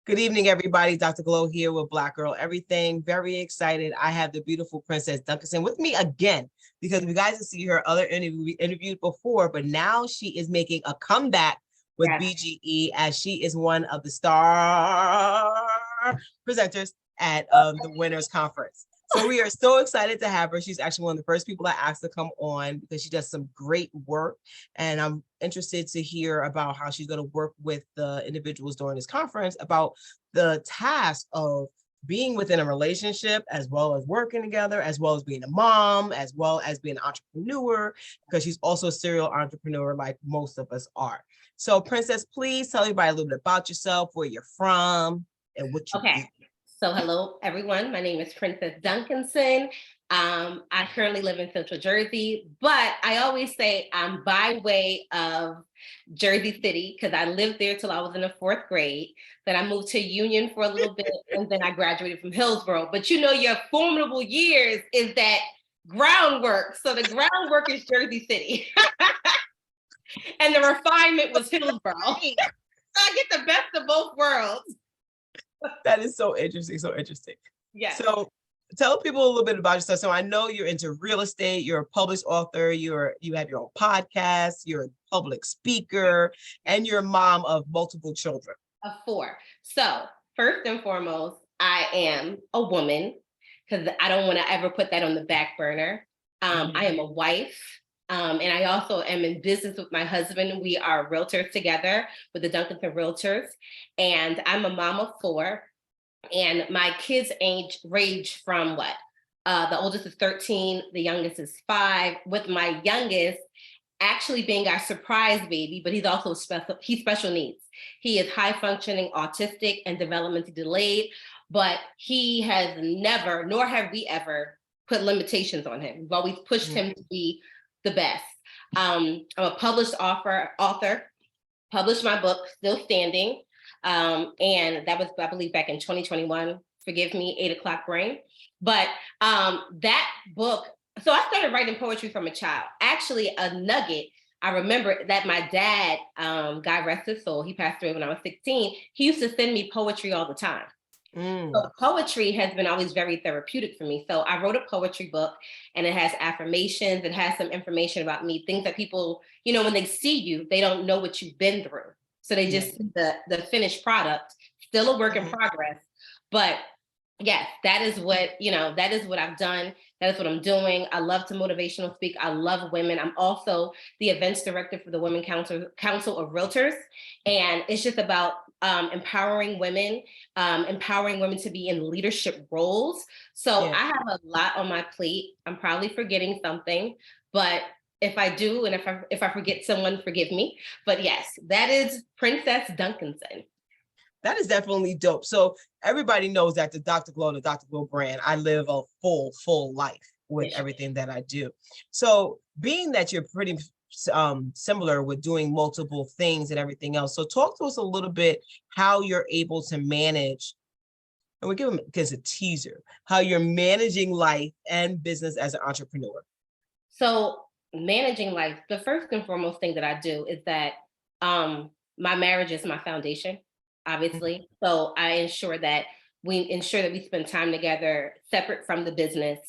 Good evening, everybody. Dr. Glow here with Black Girl Everything. Very excited. I have the beautiful Princess Duncanson with me again because you guys have seen her other interviewed before, but now she is making a comeback with BGE as she is one of the star presenters at the Winners Conference. So we are so excited to have her. She's actually one of the first people I asked to come on because she does some great work. And I'm interested to hear about how she's going to work with the individuals during this conference about the task of being within a relationship, as well as working together, as well as being a mom, as well as being an entrepreneur, because she's also a serial entrepreneur like most of us are. So Princess, please tell everybody a little bit about yourself, where you're from, and what you do. So hello, everyone. My name is Princess Duncanson. I currently live in Central Jersey, but I always say I'm by way of Jersey City because I lived there till I was in the 4th grade. Then I moved to Union for a little bit, and then I graduated from Hillsborough. But you know, your formidable years is that groundwork. So the groundwork is Jersey City. And the refinement was Hillsborough. So I get the best of both worlds. That is so interesting. So interesting. Yeah. So tell people a little bit about yourself. So I know you're into real estate. You're a published author. You have your own podcast. You're a public speaker, and you're a mom of multiple children. Of 4. So first and foremost, I am a woman because I don't want to ever put that on the back burner. I am a wife. And I also am in business with my husband. We are realtors together with the Duncanson Realtors. And I'm a mom of 4. And my kids range from what? The oldest is 13, the youngest is 5, with my youngest actually being our surprise baby, but he's also special needs. He is high functioning, autistic, and developmentally delayed, but he has never, nor have we ever, put limitations on him. We've always pushed him to be the best. I'm a published author, published my book, Still Standing. And that was, I believe, back in 2021. Forgive me, 8 o'clock brain. But that book, so I started writing poetry from a child. Actually, a nugget, I remember that my dad, God rest his soul, he passed away when I was 16. He used to send me poetry all the time. So poetry has been always very therapeutic for me. So I wrote a poetry book, and it has affirmations. It has some information about me, things that people, you know, when they see you, they don't know what you've been through. So they just see the finished product, still a work in progress. But yes, that is what, that is what I've done. That is what I'm doing. I love to motivational speak. I love women. I'm also the events director for the Women Council of Realtors. And it's just about empowering women to be in leadership roles. So I have a lot on my plate. I'm probably forgetting something, but if I do, and if I forget someone, forgive me. But yes, that is Princess Duncanson. That is definitely dope. So everybody knows that the Dr. Glow brand, I live a full life with everything that I do. So being that you're pretty similar with doing multiple things and everything else. So talk to us a little bit how you're able to manage, and we give them as a teaser, how you're managing life and business as an entrepreneur. So managing life, the first and foremost thing that I do is that my marriage is my foundation, obviously. So I ensure that we spend time together separate from the business.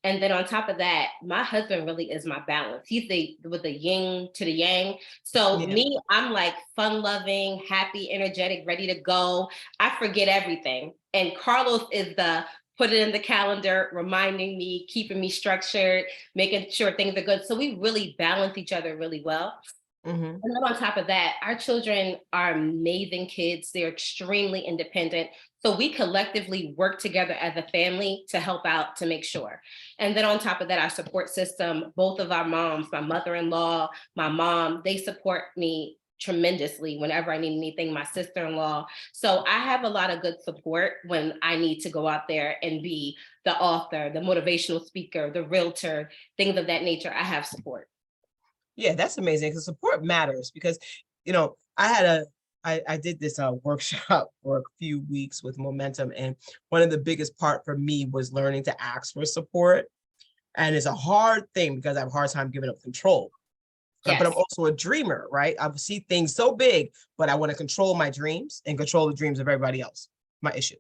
And then on top of that, my husband really is my balance. He's with the yin to the yang. So me, I'm like fun loving, happy, energetic, ready to go. I forget everything. And Carlos is the put it in the calendar, reminding me, keeping me structured, making sure things are good. So we really balance each other really well. And then on top of that, our children are amazing kids. They're extremely independent. So we collectively work together as a family to help out, to make sure. And then on top of that, our support system, both of our moms, my mother-in-law, my mom, they support me tremendously whenever I need anything, my sister-in-law. So I have a lot of good support when I need to go out there and be the author, the motivational speaker, the realtor, things of that nature. I have support. Yeah, that's amazing because support matters because, I did this workshop for a few weeks with Momentum. And one of the biggest part for me was learning to ask for support. And it's a hard thing because I have a hard time giving up control. but I'm Yes. also a dreamer, right? I see things so big, but I want to control my dreams and control the dreams of everybody else. My issue.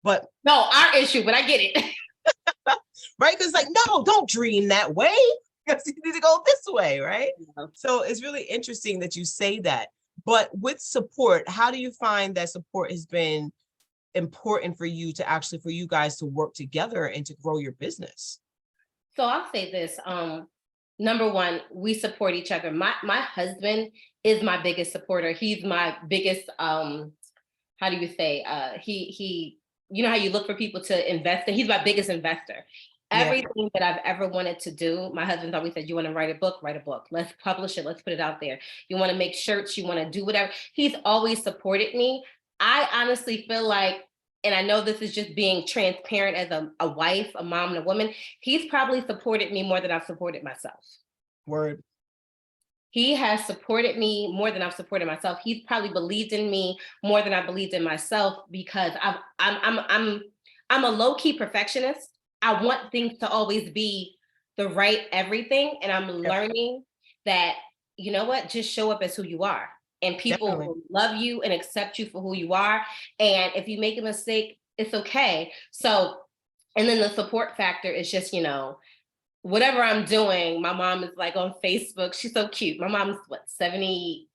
But no, our issue, but I get it. right, because like, no, don't dream that way. Because you need to go this way, right? So it's really interesting that you say that. But with support, how do you find that support has been important for you to actually, for you guys to work together and to grow your business? So I'll say this. Number one, we support each other. My husband is my biggest supporter. He's my biggest how do you say, he you know how you look for people to invest in? He's my biggest investor. Yeah. Everything that I've ever wanted to do, my husband's always said, you want to write a book, write a book. Let's publish it. Let's put it out there. You want to make shirts, you want to do whatever. He's always supported me. I honestly feel like, and I know this is just being transparent as a wife, a mom, and a woman, he's probably supported me more than I've supported myself. Word. He has supported me more than I've supported myself. He's probably believed in me more than I believed in myself, because I'm a low-key perfectionist. I want things to always be the right everything. And I'm learning that, you know what, just show up as who you are. And people Definitely. will love you and accept you for who you are. And if you make a mistake, it's okay. So, and then the support factor is just, whatever I'm doing, my mom is like on Facebook. She's so cute. My mom's what, 78?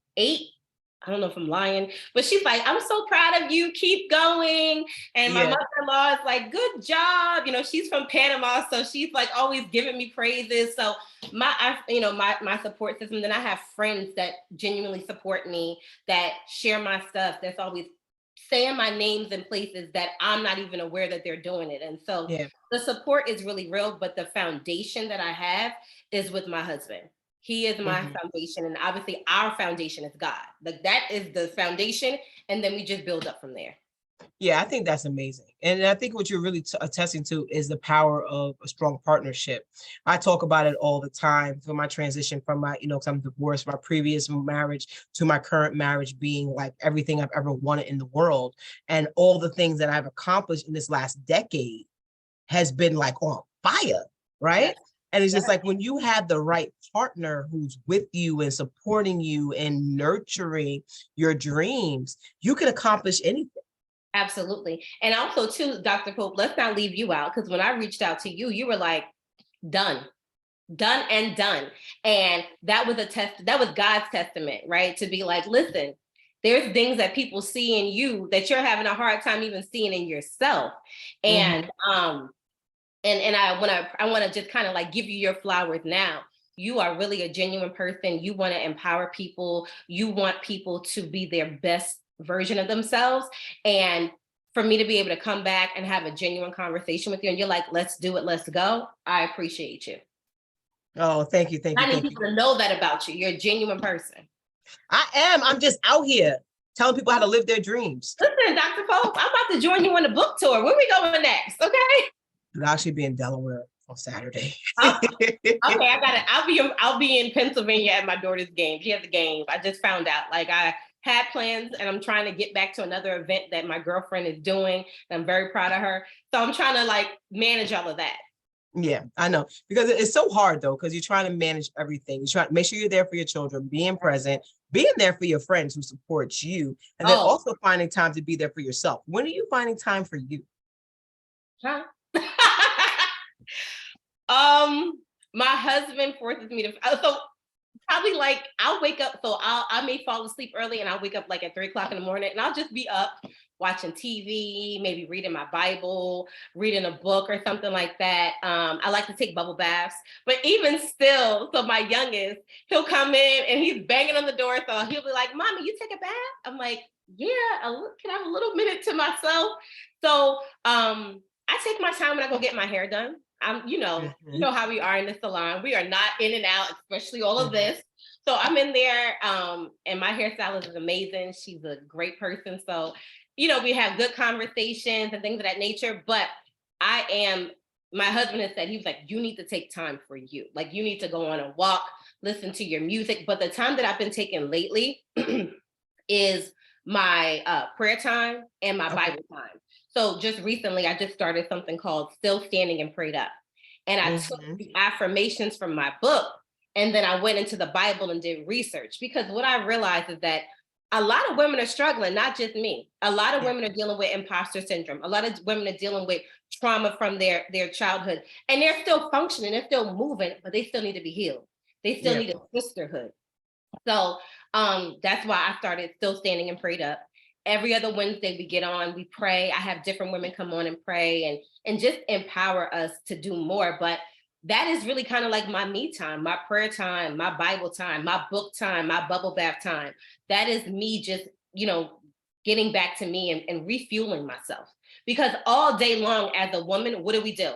I don't know if I'm lying, but she's like, I'm so proud of you. Keep going. And my mother-in-law is like, good job. She's from Panama. So she's like always giving me praises. So my support system. Then I have friends that genuinely support me, that share my stuff, that's always saying my names in places that I'm not even aware that they're doing it. And so the support is really real, but the foundation that I have is with my husband. He is my foundation. And obviously our foundation is God. Like, that is the foundation. And then we just build up from there. Yeah, I think that's amazing. And I think what you're really attesting to is the power of a strong partnership. I talk about it all the time for my transition from my, because I'm divorced, my previous marriage to my current marriage being like everything I've ever wanted in the world. And all the things that I've accomplished in this last decade has been like on fire, right? Yes. And it's just like when you have the right partner who's with you and supporting you and nurturing your dreams, you can accomplish anything. Absolutely. And also too, Dr. Pope, let's not leave you out, because when I reached out to you, you were like, done and done. And that was that was God's testament, right? To be like, listen, there's things that people see in you that you're having a hard time even seeing in yourself. And and I want to just kind of like give you your flowers now. You are really a genuine person. You want to empower people. You want people to be their best version of themselves. And for me to be able to come back and have a genuine conversation with you, and you're like, let's do it, let's go, I appreciate you. Oh, thank you. I need people to know that about you. You're a genuine person. I am. I'm just out here telling people how to live their dreams. Listen, Dr. Pope, I'm about to join you on the book tour. Where we going next? Okay. I'll actually be in Delaware on Saturday. Okay, I got it. I'll be in Pennsylvania at my daughter's game. She has a game. I just found out. Like, I had plans, and I'm trying to get back to another event that my girlfriend is doing. And I'm very proud of her. So I'm trying to like manage all of that. Yeah, I know, because it's so hard though, because you're trying to manage everything. You try to make sure you're there for your children, being present, being there for your friends who support you, and then also finding time to be there for yourself. When are you finding time for you? Huh? My husband forces me to, so probably like I'll wake up, so I may fall asleep early, and I'll wake up like at 3:00 in the morning, and I'll just be up watching TV, maybe reading my Bible, reading a book or something like that. I like to take bubble baths, but even still, so my youngest, he'll come in and he's banging on the door. So he'll be like, Mommy, you take a bath? I'm like, yeah, can I have a little minute to myself? So I take my time when I go get my hair done. You know how we are in the salon. We are not in and out, especially all of this. So I'm in there, and my hairstylist is amazing. She's a great person. So, we have good conversations and things of that nature. But my husband has said, he was like, you need to take time for you. Like, you need to go on a walk, listen to your music. But the time that I've been taking lately is my prayer time and my Bible time. So just recently, I just started something called Still Standing and Prayed Up. And I took the affirmations from my book And then I went into the Bible and did research, because what I realized is that a lot of women are struggling, not just me. A lot of women are dealing with imposter syndrome. A lot of women are dealing with trauma from their childhood, and they're still functioning, they're still moving, but they still need to be healed. They still need a sisterhood. So that's why I started Still Standing and Prayed Up. Every other Wednesday we get on, we pray. I have different women come on and pray and just empower us to do more. But that is really kind of like my me time, my prayer time, my Bible time, my book time, my bubble bath time. That is me just, getting back to me and refueling myself. Because all day long as a woman, what do?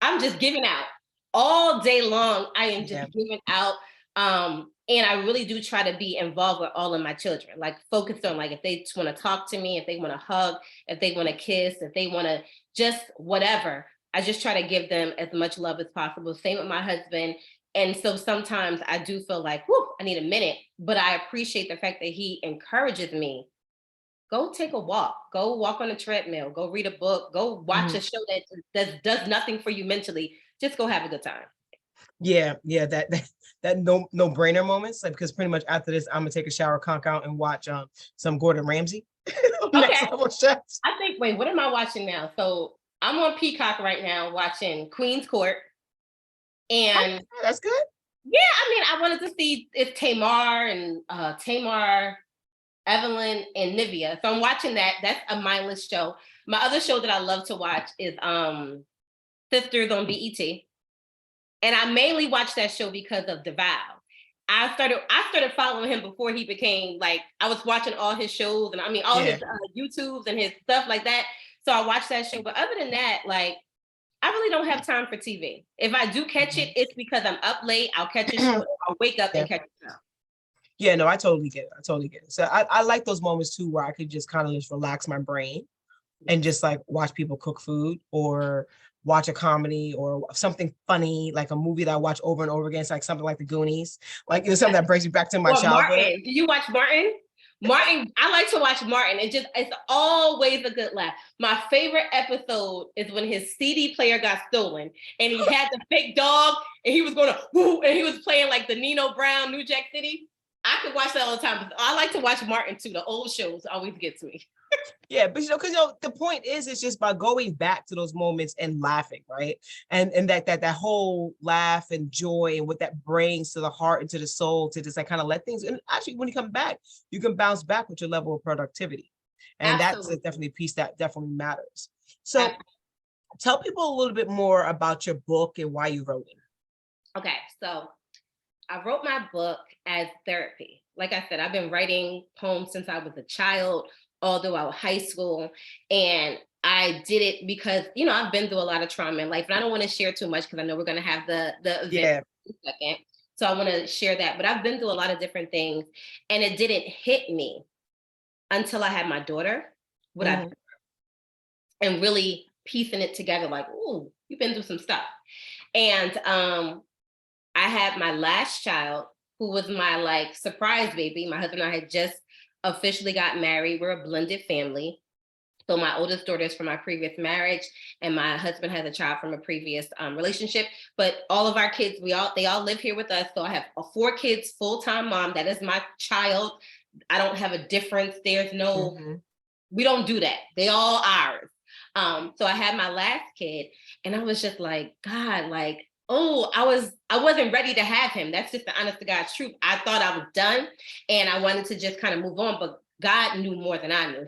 I'm just giving out. All day long, I am just giving out. And I really do try to be involved with all of my children, like focused on, like, if they just want to talk to me, if they want to hug, if they want to kiss, if they want to just whatever, I just try to give them as much love as possible. Same with my husband. And so sometimes I do feel like, whoo, I need a minute, but I appreciate the fact that he encourages me. Go take a walk, go walk on a treadmill, go read a book, go watch a show that does nothing for you mentally. Just go have a good time. Yeah, that no brainer moments. Like, because pretty much after this, I'm gonna take a shower, conk out, and watch some Gordon Ramsay. Next Level Chefs. I think. Wait, what am I watching now? So I'm on Peacock right now watching Queen's Court, and that's good. Yeah, I mean, I wanted to see if Tamar, Evelyn, and Nivea. So I'm watching that. That's a mindless show. My other show that I love to watch is Sisters on BET. And I mainly watched that show because of DeVal. I started following him before he became, like, I was watching all his shows and all his YouTubes and his stuff like that. So I watched that show. But other than that, like, I really don't have time for TV. If I do catch it, it's because I'm up late. I'll catch a show. I'll wake up and catch it now. Yeah, no, I totally get it. So I like those moments too, where I could just kind of just relax my brain and just like watch people cook food, or watch a comedy or something funny, like a movie that I watch over and over again. It's like something like The Goonies, like something that brings me back to my childhood. Martin. Do you watch Martin? Martin, I like to watch Martin. It's always a good laugh. My favorite episode is when his CD player got stolen and he had the fake dog and he was going to woo, and he was playing like the Nino Brown, New Jack City. I could watch that all the time. I like to watch Martin too. The old shows always get to me. Yeah, but because the point is, it's just by going back to those moments and laughing, right? And that whole laugh and joy and what that brings to the heart and to the soul, to just like kind of let things. And actually, when you come back, you can bounce back with your level of productivity, and that's definitely a piece that definitely matters. So, tell people a little bit more about your book and why you wrote it. Okay, so I wrote my book as therapy. Like I said, I've been writing poems since I was a child, all throughout high school. And I did it because, I've been through a lot of trauma in life. And I don't want to share too much because I know we're going to have the event in a second. So I want to share that. But I've been through a lot of different things. And it didn't hit me until I had my daughter. And really piecing it together, like, ooh, you've been through some stuff. And I had my last child, who was my surprise baby. My husband and I had just officially got married. We're a blended family. So my oldest daughter is from my previous marriage, and my husband has a child from a previous relationship. But all of our kids, they all live here with us. So I have 4 kids, full-time mom. That is my child. I don't have a difference. There's no, we don't do that. They all ours. So I had my last kid, and I was just like, God, I wasn't ready to have him. That's just the honest to God's truth. I thought I was done and I wanted to just kind of move on, but God knew more than I knew.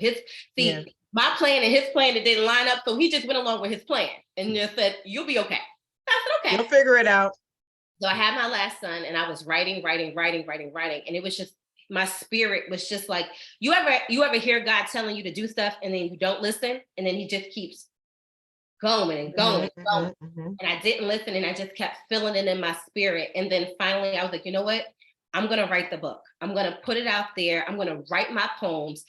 My plan and his plan, it didn't line up. So he just went along with his plan and just said, you'll be okay. I said, okay. You'll figure it out. So I had my last son and I was writing. And it was just, my spirit was just like, you ever hear God telling you to do stuff and then you don't listen? And then he just keeps going and going and going. And I didn't listen, and I just kept feeling it in my spirit. And then finally I was like, you know what? I'm going to write the book. I'm going to put it out there. I'm going to write my poems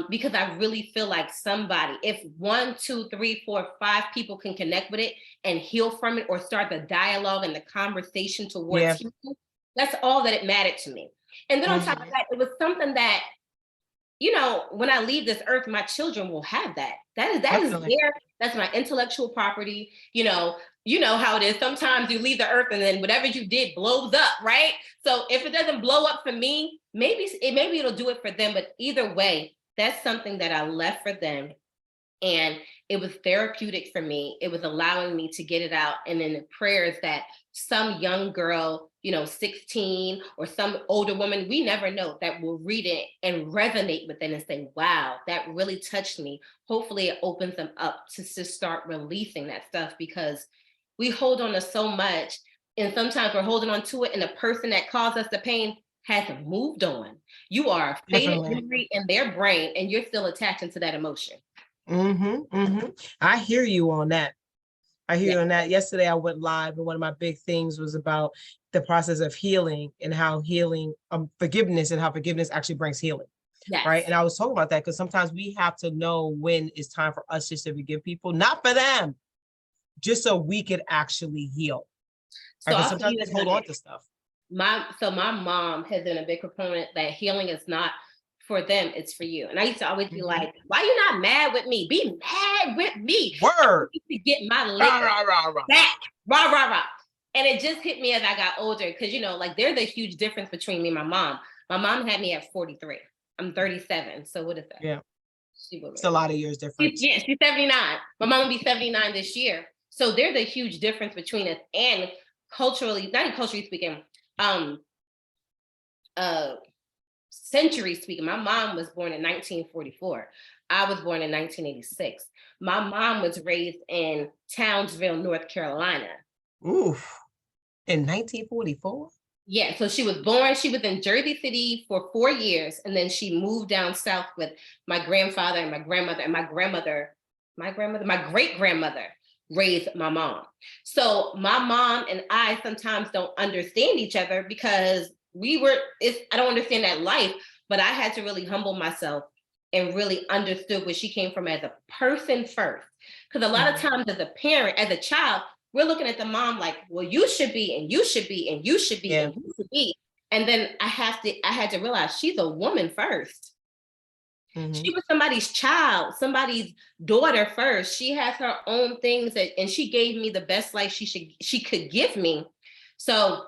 because I really feel like somebody, if 1, 2, 3, 4, 5 people can connect with it and heal from it, or start the dialogue and the conversation towards healing, that's all that it mattered to me. And then on top of that, it was something that, when I leave this earth, my children will have that. That is there. That's my intellectual property. You you know how it is. Sometimes you leave the earth and then whatever you did blows up, right? So if it doesn't blow up for me, maybe it'll do it for them. But either way, that's something that I left for them. And it was therapeutic for me. It was allowing me to get it out. And then the prayers that some young girl, 16 or some older woman, we never know, that will read it and resonate with it and say, wow, that really touched me. Hopefully it opens them up to start releasing that stuff, because we hold on to so much. And sometimes we're holding on to it, and the person that caused us the pain has moved on. You are a faded memory in their brain, and you're still attaching to that emotion. I hear you on that. I hear you on that. Yesterday I went live, and one of my big things was about the process of healing and how healing, forgiveness, and how forgiveness actually brings healing. Yes. Right. And I was talking about that because sometimes we have to know when it's time for us just to forgive people, not for them, just so we could actually heal. So right? Sometimes we hold on to stuff. My mom has been a big proponent that healing is not for them, it's for you. And I used to always be like, why are you not mad with me? Be mad with me. Word. To get my liquor back. Rah, rah, rah. And it just hit me as I got older, because, there's a huge difference between me and my mom. My mom had me at 43. I'm 37. So what is that? Yeah. It's a lot of years difference. She's 79. My mom will be 79 this year. So there's a huge difference between us. And culturally, not culturally speaking, century speaking, my mom was born in 1944. I was born in 1986. My mom was raised in Townsville, North Carolina. Oof. In 1944? Yeah, so she was in Jersey City for 4 years, and then she moved down south with my grandfather and my grandmother, and my great-grandmother raised my mom. So my mom and I sometimes don't understand each other, because I don't understand that life, but I had to really humble myself and really understood where she came from as a person first. Because a lot of times as a parent, as a child, we're looking at the mom like, well, you should be, and you should be, and you should be, and you should be. And then I had to realize she's a woman first. She was somebody's child, somebody's daughter first. She has her own things, and she gave me the best life she could give me. So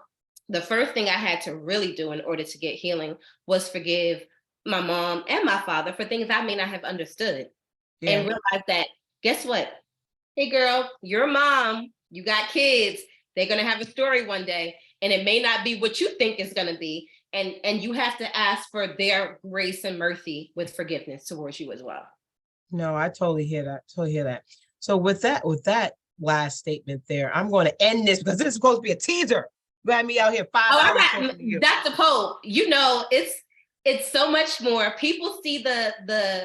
the first thing I had to really do in order to get healing was forgive my mom and my father for things I may not have understood. And realize that, guess what? Hey girl, your mom, you got kids, they're going to have a story one day, and it may not be what you think it's going to be. And you have to ask for their grace and mercy with forgiveness towards you as well. No, I totally hear that. So with that last statement there, I'm going to end this because this is supposed to be a teaser. You had me out here 5 hours. Dr. Pope, it's so much more. People see the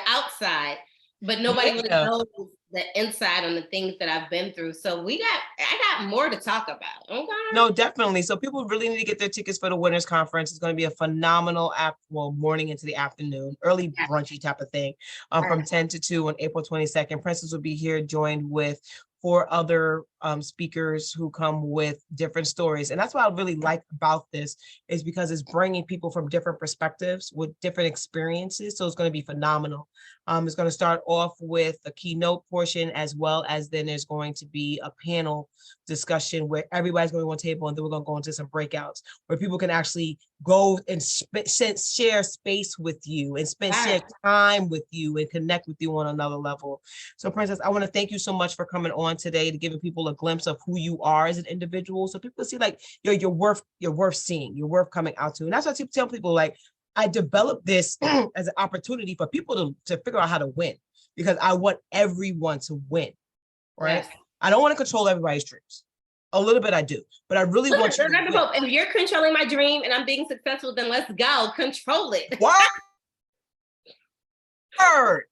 outside, but nobody really knows the inside on the things that I've been through. So I got more to talk about. Okay. No, definitely. So people really need to get their tickets for the Winners Conference. It's going to be a phenomenal morning into the afternoon, early brunchy type of thing, from 10 to 2 on April 22nd. Princess will be here joined with 4 other speakers who come with different stories. And that's what I really like about this, is because it's bringing people from different perspectives with different experiences. So it's going to be phenomenal. It's going to start off with a keynote portion, as well as then there's going to be a panel discussion where everybody's going to go on a table, and then we're going to go into some breakouts where people can actually go and share space with you and share time with you and connect with you on another level. So Princess, I want to thank you so much for coming on today, to giving people a glimpse of who you are as an individual, so people see like you're worth seeing, you're worth coming out to. And that's what I tell people, like, I developed this as an opportunity for people to figure out how to win, because I want everyone to win, right? Yes. I don't want to control everybody's dreams. A little bit I do, but I really want you to win. If you're controlling my dream and I'm being successful, then let's go, control it. What?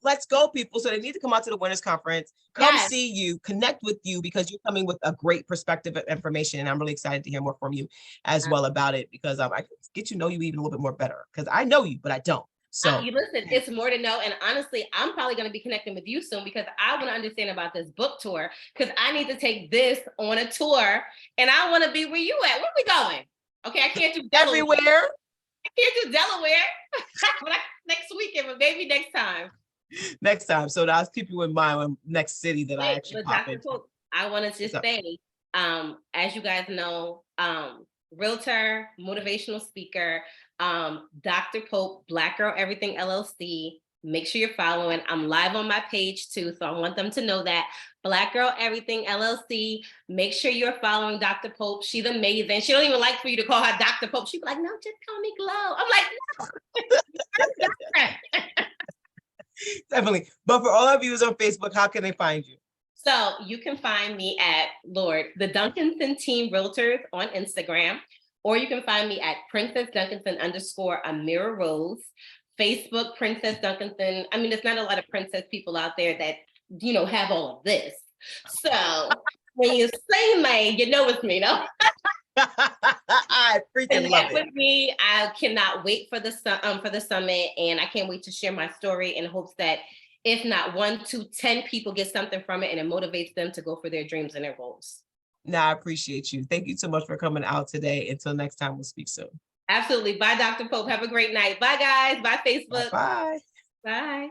Let's go, people. So they need to come out to the Winners Conference, come see you, connect with you, because you're coming with a great perspective of information. And I'm really excited to hear more from you as well about it, because I can get to know you even a little bit more better, because I know you, but I don't. So you listen, it's more to know. And honestly, I'm probably going to be connecting with you soon, because I want to understand about this book tour, because I need to take this on a tour, and I want to be where you at. Where we going? Okay, I can't do Delaware. Everywhere. I can't do Delaware next weekend, but maybe next time. Next time. So I'll keep you in mind when next city that I actually pop into. I want to just say, as you guys know, realtor, motivational speaker, Dr. Pope, Black Girl Everything LLC. Make sure you're following. I'm live on my page too, so I want them to know that. Black Girl Everything LLC. Make sure you're following Dr. Pope. She's amazing. She don't even like for you to call her Dr. Pope. She's like, no, just call me Glow. I'm like, no. Definitely. But for all our viewers on Facebook, how can they find you? So you can find me at the Duncanson Team Realtors on Instagram, or you can find me at Princess Duncanson _ Amira Rose. Facebook, Princess Duncanson. I mean, there's not a lot of princess people out there that, you know, have all of this. So when you say May, you know it's me, no? I freaking love it. With me, I cannot wait for the summit, and I can't wait to share my story in hopes that if not 1 to 10 people get something from it and it motivates them to go for their dreams and their goals. No, I appreciate you. Thank you so much for coming out today. Until next time, we'll speak soon. Absolutely. Bye, Dr. Pope. Have a great night. Bye, guys. Bye, Facebook. Bye. Bye.